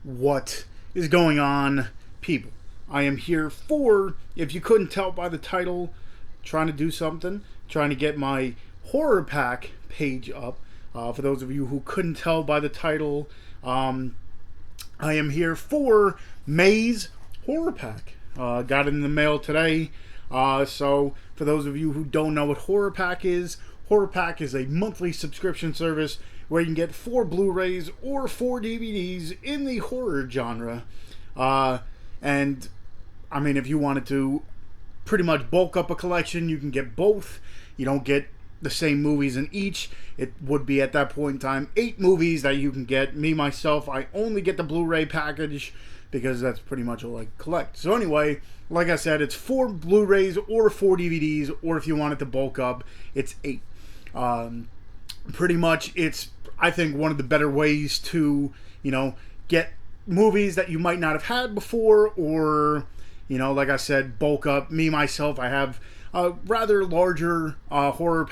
What is going on, people? I am here for, if you couldn't tell by the title, trying to do something, trying to get my horror pack page up. For those of you who couldn't tell by the title, I am here for May's horror pack. Got it in the mail today. So for those of you who don't know what horror pack is a monthly subscription service where you can get 4 Blu Rays or 4 DVDs in the horror genre. And I mean, if you wanted to pretty much bulk up a collection, you can get both. You don't get the same movies in each. It would be at that point in time 8 movies that you can get. Me, myself, I only get the Blu-ray package because that's pretty much all I collect. So anyway, like I said, it's 4 Blu-rays or 4 DVDs, or if you want it to bulk up, it's 8. Pretty much, it's, I think, one of the better ways to, get movies that you might not have had before, or, like I said, bulk up. Me, myself, I have a rather larger horror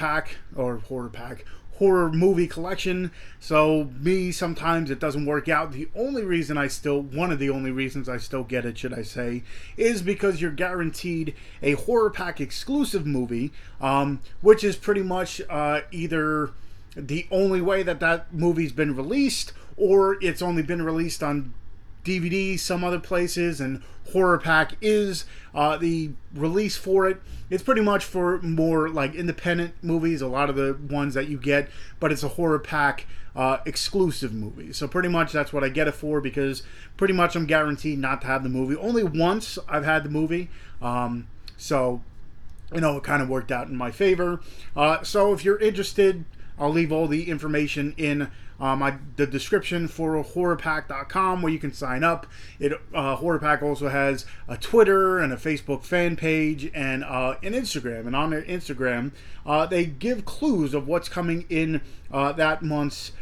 movie collection. So me, sometimes it doesn't work out. One of the only reasons I still get it, should I say, is because you're guaranteed a horror pack exclusive movie, which is pretty much either the only way that movie's been released, or it's only been released on DVD some other places, and horror pack is the release for it. It's pretty much for more like independent movies, a lot of the ones that you get, but it's a horror pack exclusive movie. So pretty much that's what I get it for, because pretty much I'm guaranteed not to have the movie. Only once I've had the movie, so it kind of worked out in my favor. So if you're interested, I'll leave all the information in the description for horrorpack.com, where you can sign up. HorrorPack also has a Twitter and a Facebook fan page and an Instagram. And on their Instagram, they give clues of what's coming in that month's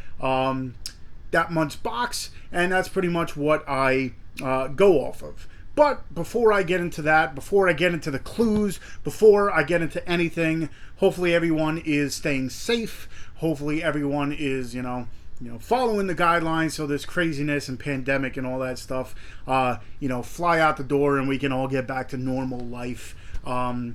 box, and that's pretty much what I go off of. But before I get into that, before I get into the clues, before I get into anything, hopefully everyone is staying safe. Hopefully everyone is, following the guidelines, so this craziness and pandemic and all that stuff, fly out the door, and we can all get back to normal life, as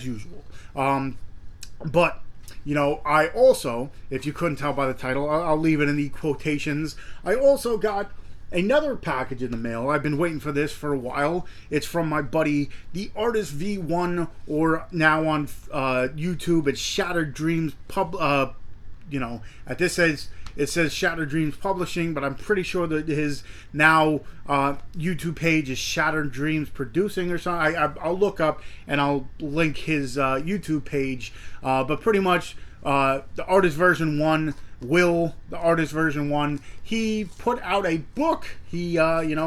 usual. But I also, if you couldn't tell by the title, I'll leave it in the quotations. I also got another package in the mail. I've been waiting for this for a while. It's from my buddy, the Artistv1, or now on YouTube, it's Shattered Dreams at this it says Shattered Dreams Publishing, but I'm pretty sure that his now YouTube page is Shattered Dreams Producing or something. I'll look up and I'll link his YouTube page. But pretty much the artist version 1, the artist version 1, he put out a book. He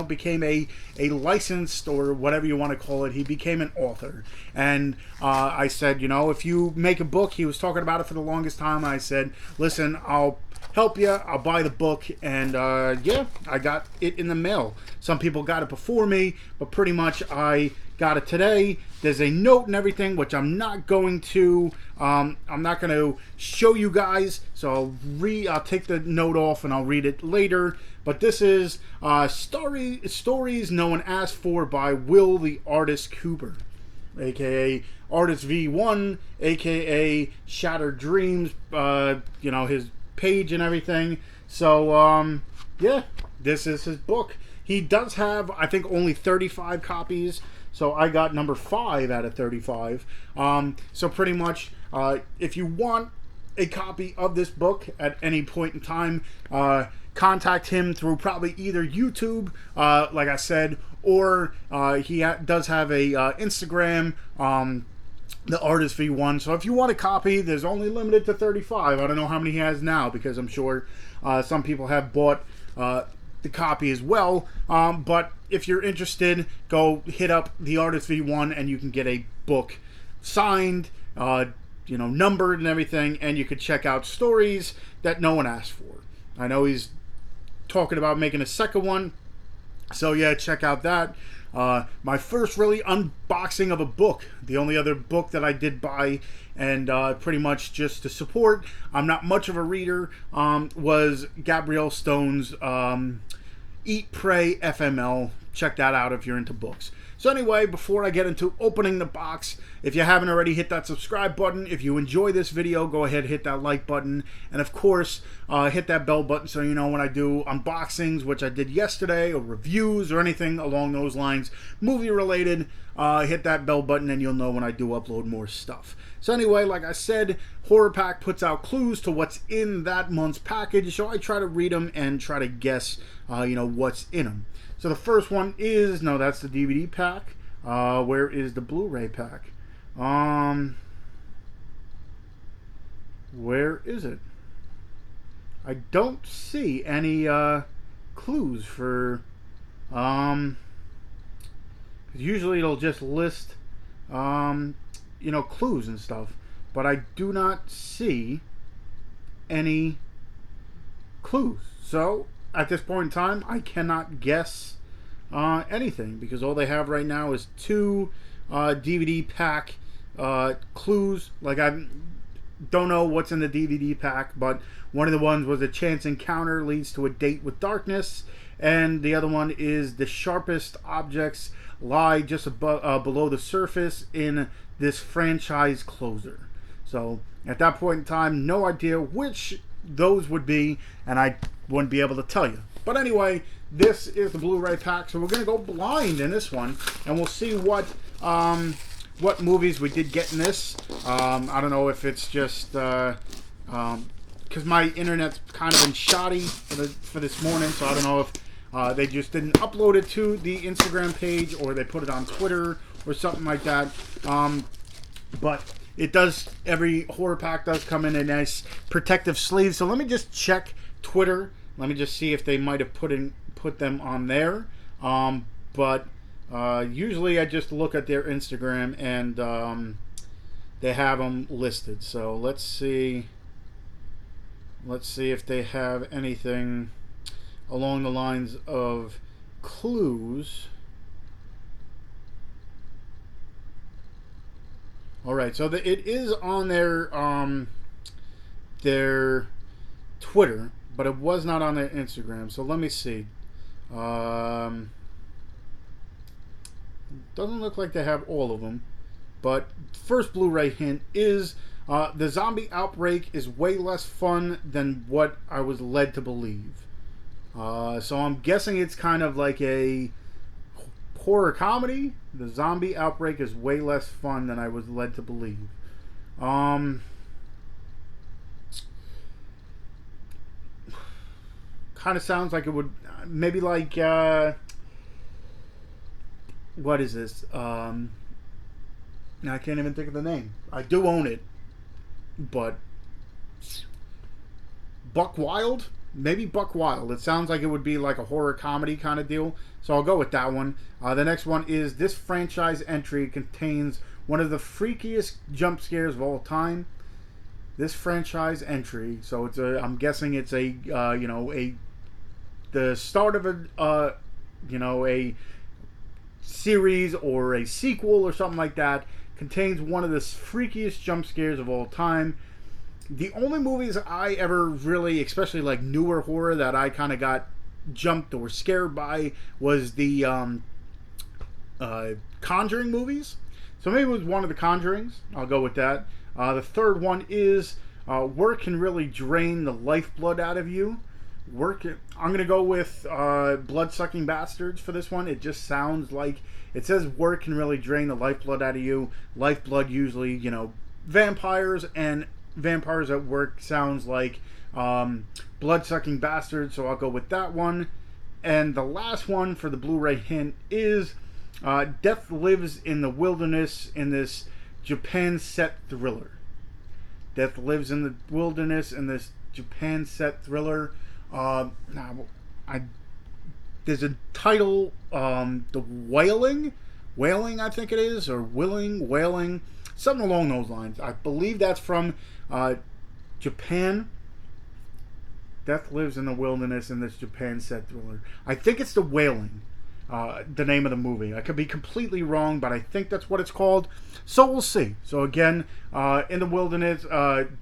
became a licensed, or whatever you want to call it, he became an author. And I said, if you make a book, he was talking about it for the longest time. I said, listen, I'll help you, I'll buy the book. And I got it in the mail. Some people got it before me, but pretty much I got it today. There's a note and everything, which I'm not going to show you guys, so I'll take the note off and I'll read it later. But this is Stories No One Asked For by Will the Artist Cooper, aka Artistv1, aka Shattered Dreams, his page and everything. So this is his book. He does have, I think, only 35 copies. So I got number 5 out of 35. So pretty much, if you want a copy of this book at any point in time, contact him through probably either YouTube, like I said, or he does have a Instagram, the Artistv1. So if you want a copy, there's only limited to 35. I don't know how many he has now, because I'm sure some people have bought the copy as well, but if you're interested, go hit up the Artistv1 and you can get a book signed, numbered and everything, and you could check out Stories That No One Asked For. I know he's talking about making a second one, so yeah, check out that. My first really unboxing of a book. The only other book that I did buy, and pretty much just to support, I'm not much of a reader, was Gabrielle Stone's Eat, Pray, FML. Check that out if you're into books. So anyway, before I get into opening the box, if you haven't already, hit that subscribe button. If you enjoy this video, go ahead, hit that like button. And of course, hit that bell button so you know when I do unboxings, which I did yesterday, or reviews, or anything along those lines, movie related. Hit that bell button and you'll know when I do upload more stuff. So anyway, like I said, Horror Pack puts out clues to what's in that month's package. So I try to read them and try to guess, what's in them. So the first one is, no, that's the DVD pack. Where is the Blu Ray pack? Where is it? I don't see any clues for, usually it'll just list, clues and stuff. But I do not see any clues. So at this point in time, I cannot guess anything, because all they have right now is two DVD pack clues. Like, I don't know what's in the DVD pack, but one of the ones was a chance encounter leads to a date with darkness, and the other one is the sharpest objects lie just above, below the surface in this franchise closer. So at that point in time, no idea which those would be, and I wouldn't be able to tell you. But anyway, this is the Blu-ray pack, so we're gonna go blind in this one, and we'll see what movies we did get in this. I don't know if it's just because my internet's kind of been shoddy for this morning, so I don't know if they just didn't upload it to the Instagram page, or they put it on Twitter or something like that. But it does, every horror pack does come in a nice protective sleeve. So let me just check Twitter. Let me just see if they might have put them on there. But usually I just look at their Instagram, and they have them listed. So let's see if they have anything along the lines of clues. All right, so it is on their Twitter, but it was not on their Instagram. So let me see. Doesn't look like they have all of them. But first Blu-ray hint is the zombie outbreak is way less fun than what I was led to believe. So I'm guessing it's kind of like a horror comedy. The zombie outbreak is way less fun than I was led to believe. Kind of sounds like it would, maybe like what is this? I can't even think of the name. I do own it, but Buck Wild? Maybe Buck Wild. It sounds like it would be like a horror comedy kind of deal, so I'll go with that one. The next one is this franchise entry contains one of the freakiest jump scares of all time. This franchise entry, so it's a, I'm guessing it's a the start of a a series or a sequel or something like that, contains one of the freakiest jump scares of all time. The only movies I ever really, especially like newer horror, that I kind of got jumped or scared by was the Conjuring movies. So maybe it was one of the Conjurings. I'll go with that. The third one is work can really drain the lifeblood out of you. I'm going to go with Blood-Sucking Bastards for this one. It just sounds like, it says work can really drain the lifeblood out of you. Lifeblood usually, vampires, and vampires at work sounds like Blood-Sucking Bastards, so I'll go with that one. And the last one for the Blu-ray hint is Death Lives in the Wilderness in this Japan set thriller. Death Lives in the Wilderness in this Japan set thriller. There's a title, The Wailing, I think it is, or Wailing, something along those lines. I believe that's from Japan. Death Lives in the Wilderness in this Japan set thriller. I think it's The Wailing, the name of the movie. I could be completely wrong, but I think that's what it's called. So we'll see. So again, in the wilderness,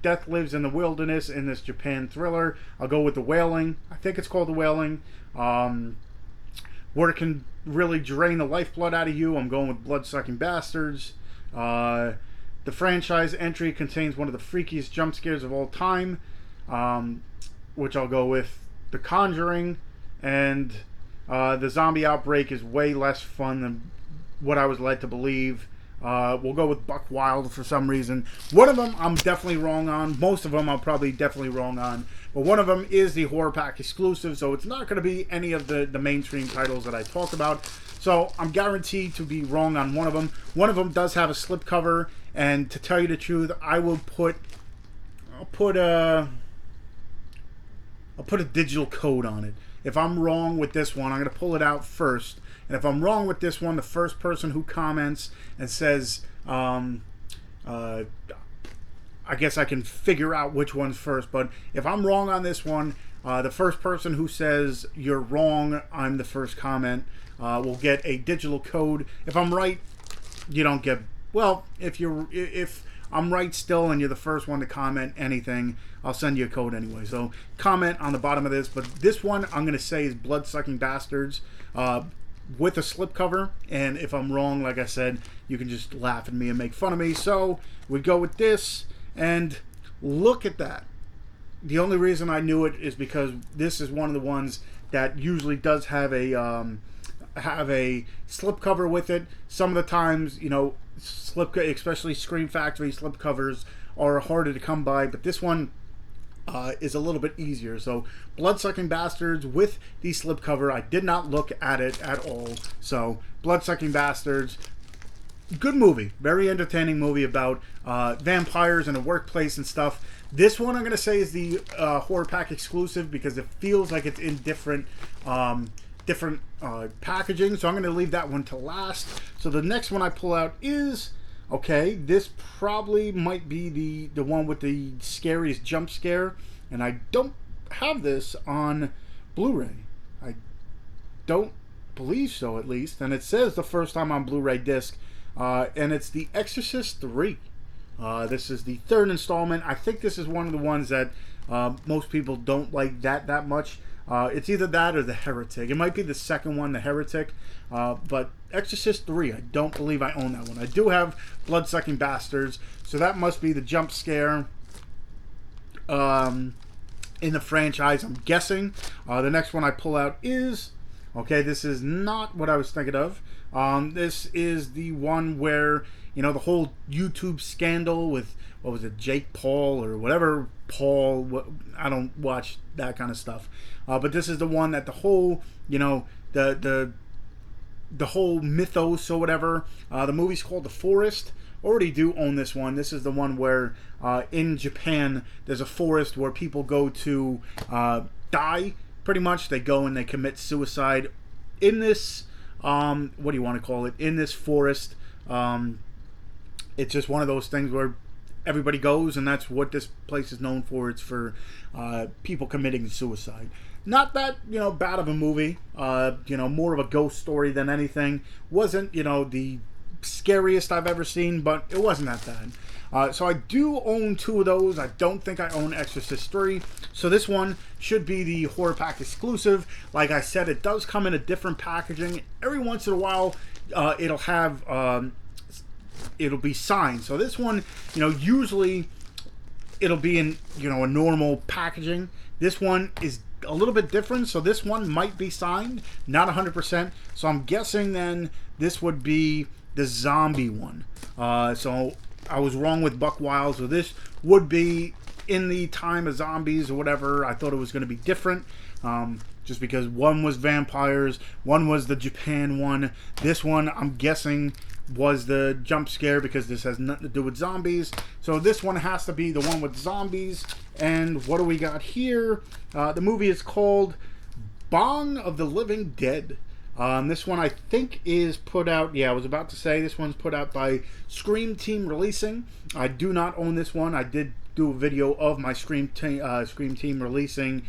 Death Lives in the Wilderness in this Japan thriller. I'll go with The Wailing. I think it's called The Wailing. Where it can really drain the lifeblood out of you, I'm going with Blood-Sucking Bastards. The franchise entry contains one of the freakiest jump scares of all time, which I'll go with The Conjuring. And the zombie outbreak is way less fun than what I was led to believe. We'll go with Buck Wild for some reason. One of them I'm definitely wrong on. Most of them I'm probably definitely wrong on. But one of them is the Horror Pack exclusive, so it's not going to be any of the mainstream titles that I talked about. So I'm guaranteed to be wrong on one of them. One of them does have a slipcover, and to tell you the truth, I'll put a digital code on it. If I'm wrong with this one, I'm going to pull it out first. And if I'm wrong with this one, the first person who comments and says, I guess I can figure out which one's first. But if I'm wrong on this one, the first person who says you're wrong, I'm the first comment, will get a digital code. If I'm right, you don't get. Well, if I'm right still and you're the first one to comment anything, I'll send you a code anyway. So comment on the bottom of this. But this one I'm going to say is Blood-Sucking Bastards with a slipcover. And if I'm wrong, like I said, you can just laugh at me and make fun of me. So we go with this. And look at that. The only reason I knew it is because this is one of the ones that usually does have a slipcover with it. Some of the times, you know, especially Scream Factory slipcovers are harder to come by, but this one is a little bit easier. So Blood-Sucking Bastards with the slipcover. I did not look at it at all. So Blood-Sucking Bastards. Good movie. Very entertaining movie about vampires in a workplace and stuff. This one I'm going to say is the Horror Pack exclusive because it feels like it's in different packaging. So I'm going to leave that one to last. So the next one I pull out is, okay, this probably might be the one with the scariest jump scare. And I don't have this on Blu-ray. I don't believe so, at least. And it says the first time on Blu-ray disc. And it's the Exorcist 3. This is the third installment. I think this is one of the ones that most people don't like that much. It's either that or The Heretic. It might be the second one, The Heretic. But Exorcist 3, I don't believe I own that one. I do have Blood-Sucking Bastards. So that must be the jump scare in the franchise, I'm guessing. The next one I pull out is... Okay, this is not what I was thinking of. This is the one where, you know, the whole YouTube scandal with, what was it, Jake Paul or whatever Paul, I don't watch that kind of stuff. But this is the one that the whole, you know, the whole mythos or whatever. The movie's called The Forest. Already do own this one. This is the one where in Japan there's a forest where people go to die. Pretty much, they go and they commit suicide in this, what do you want to call it, in this forest. It's just one of those things where everybody goes, and that's what this place is known for. It's for people committing suicide. Not that, you know, bad of a movie. You know, more of a ghost story than anything. Wasn't, you know, the scariest I've ever seen, but it wasn't that bad. So I do own two of those. I don't think I own Exorcist 3. So this one should be the Horror Pack exclusive. Like I said, it does come in a different packaging. Every once in a while, it'll have, it'll be signed. So this one, you know, usually it'll be in, you know, a normal packaging. This one is a little bit different. So this one might be signed, not 100%. So I'm guessing then this would be the zombie one. So I was wrong with Buck Wild, so this would be in the time of zombies or whatever. I thought it was going to be different, just because one was vampires, one was the Japan one. This one, I'm guessing, was the jump scare because this has nothing to do with zombies. So this one has to be the one with zombies. And what do we got here? The movie is called Bong of the Living Dead. This one I think is put out, yeah, I was about to say this one's put out by Scream Team Releasing. I do not own this one. I did do a video of my Scream Team Releasing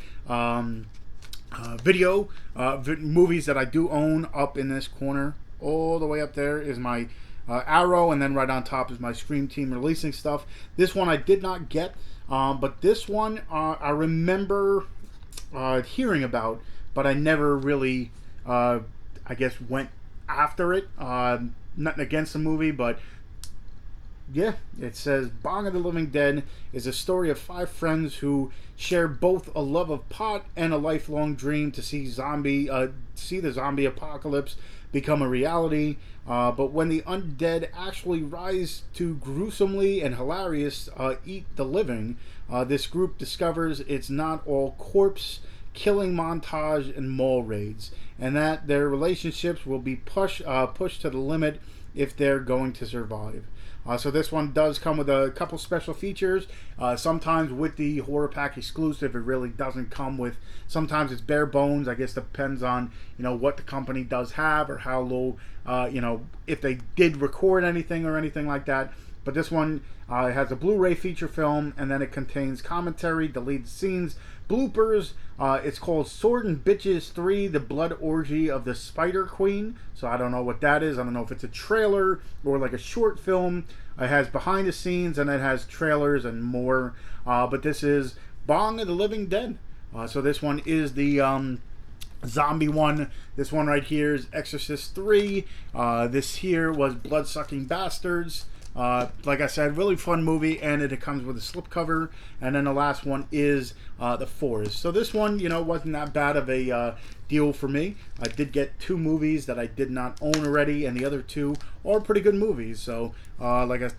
movies that I do own. Up in this corner, all the way up there, is my arrow, and then right on top is my Scream Team releasing stuff. This one I did not get, but this one I remember hearing about, but I never really, I guess, went after it. Nothing against the movie, but yeah, it says Bong of the Living Dead is a story of 5 friends who share both a love of pot and a lifelong dream to see the zombie apocalypse become a reality. But when the undead actually rise to gruesomely and hilarious eat the living, this group discovers it's not all corpse killing montage and mall raids, and that their relationships will be pushed to the limit if they're going to survive. So this one does come with a couple special features. Sometimes with the horror pack exclusive, it really doesn't come with. Sometimes it's bare bones. I guess depends on what the company does have, or how low if they did record anything or anything like that. But this one has a Blu Ray feature film, and then it contains commentary, deleted scenes, bloopers. It's called Sword and Bitches 3, The Blood Orgy of the Spider Queen. So I don't know what that is. I don't know if it's a trailer or like a short film. It has behind the scenes, and it has trailers and more. But this is Bong of the Living Dead. So this one is the zombie one. This one right here is Exorcist 3. This here was Blood-Sucking Bastards. Like I said, really fun movie, and it comes with a slipcover. And then the last one is The Forest. So this one, wasn't that bad of a deal for me. I did get 2 movies that I did not own already, and the other 2 are pretty good movies. So, like I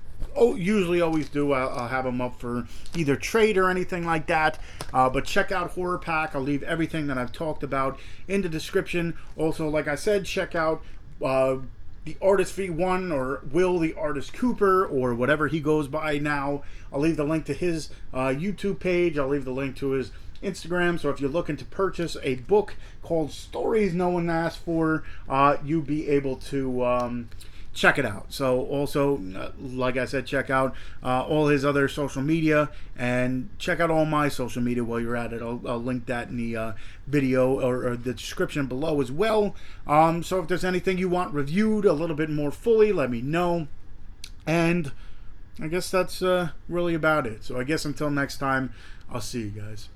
usually always do, I'll have them up for either trade or anything like that. But check out Horror Pack. I'll leave everything that I've talked about in the description. Also, like I said, check out the Artistv1, or Will the Artist Cooper, or whatever he goes by now. I'll leave the link to his YouTube page. I'll leave the link to his Instagram. So if you're looking to purchase a book called Stories No One Asked For, you'll be able to check it out. So also, like I said, check out all his other social media, and check out all my social media while you're at it. I'll link that in the video or the description below as well. So if there's anything you want reviewed a little bit more fully, let me know. And I guess that's really about it. So I guess until next time, I'll see you guys.